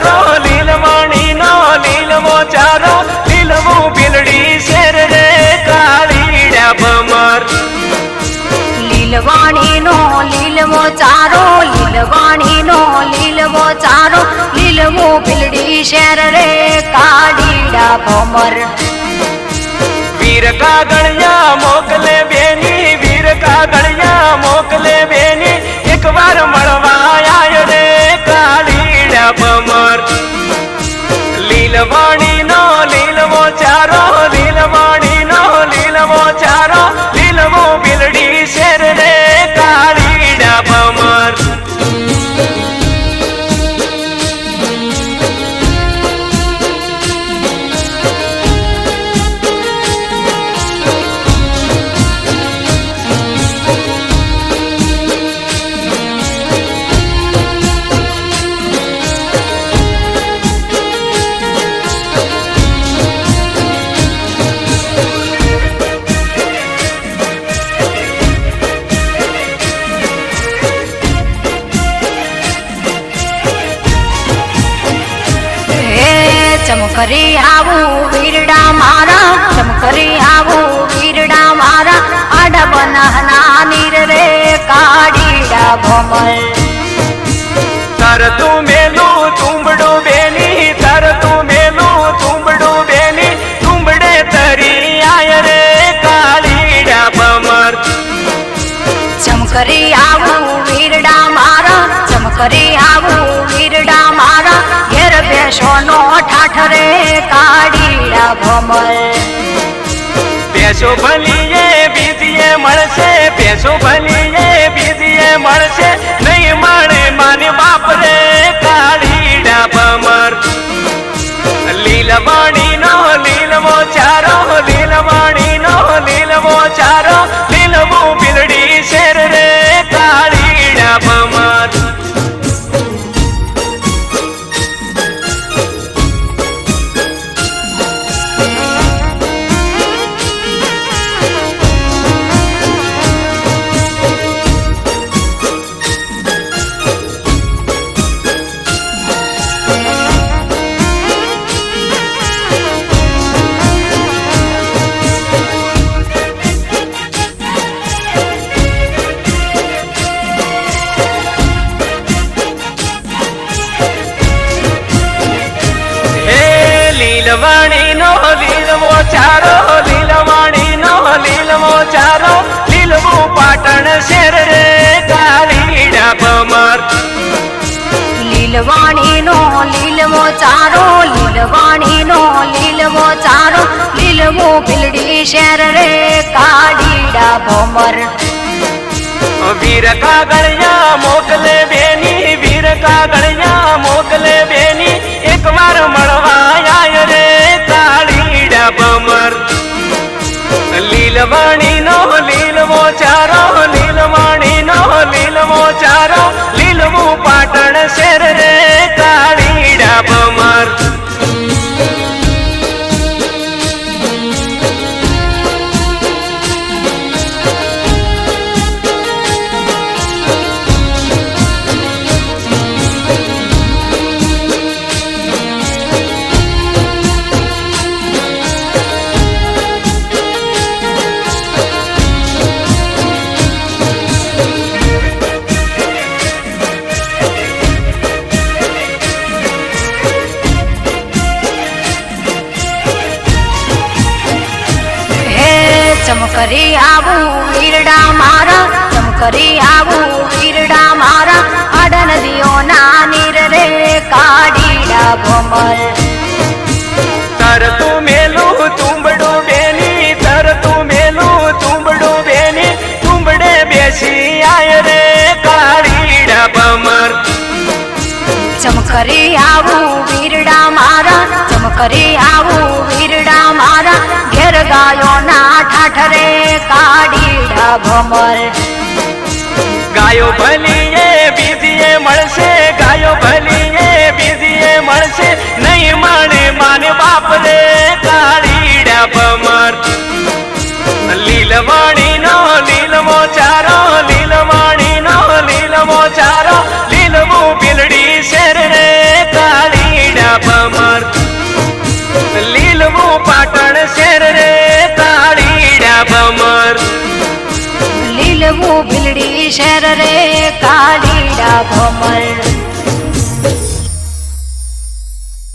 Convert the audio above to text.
ચારો લીલવાણી નો લીલવો ચારો લીલવું બિલડી શેર રે કાળીડા ભમર લીલવાણી નો લીલવો ચારો લીલવાણી નો લીલવો ચારો લીલવું બિલડી શેર રે કાળીડા ભમર વીર કાગળિયા મોકલે બેની વીર કાગળિયા મોકલે બેની એક વાર મળવા આય રે કાળીડા ભમર લીલવાણી નો લીલવો ચારો લીલવાણી નો લીલવો ચારો લીલવો બિલડી શેર રે કાળીડા ભમર ચમકરી આવું વીરડા મારા ચમકરી આવું વીરડા મારા આડા બનાના નીર રે કાળીડા ભમર તર તું મેલું તુંબડો બેની તર તું મેલું તુંબડો બેની તુંબડે તરી આય રે કાળીડા ભમર ચમકરી આવું વીરડા મારા ચમકરી આવું વીરડા મારા ઘેર બેસો નો ઠાઠ રે કાળીડા ભમર પેસો ભલીએ બીજીએ મળશે પેસો ભલીએ બીજીએ મળશે નહીં મળે માને બાપ રે કાળીડા ભમર લીલવાણી નો લીલવો ચારો લીલવાણી નો લીલવો ચારો લીલવું બિલડી શેર રે કાળીડા ભમર લીલવાણી નો લીલવો ચારો લીલવાણી નો લીલવો ચારો લીલવું પાટણ શેર રે કાળીડા ભમર લીલવાણી નો લીલવો ચારો લીલવાણી નો લીલવો ચારો લીલવું બિલડી શેર રે કાળીડા ભમર વીર કાગળિયા મોકલે બેની વીર કાગળિયા મોકલે બેની એક વાર મળવા આય રે કાળીડા ભમર લીલવાણી નો લીલવો ચારો લીલવાણી નો લીલવો ચારો લીલવું પાટણ શેર રે કાળીડા ભમર ચમકરી આવું વીરડા મારા ચમકરી આવું વીરડા મારા આડા નદીઓના નીર રે કાળીડા ભમર તર તું મેલું તુંબડો બેની તર તું મેલું તુંબડો બેની તુંબડે બેસી આય રે કાળીડા ભમર ચમકરી આવું વીરડા મારા ચમકરી આવું વીરડા મારા ઘેર ગાયો ના ઠાઠ રે કાળીડા ભમર ગાયો ભલીએ બીજીએ મળશે ગાયો ભલીએ બીજીએ મળશે નહીં મળે માને બાપ રે કાળીડા ભમર લીલવાણી નો લીલવો ચારો લીલવાણી નો લીલવો ચારો લીલવું બિલડી શેર રે કાળી શેર રે કાળીડા ભમર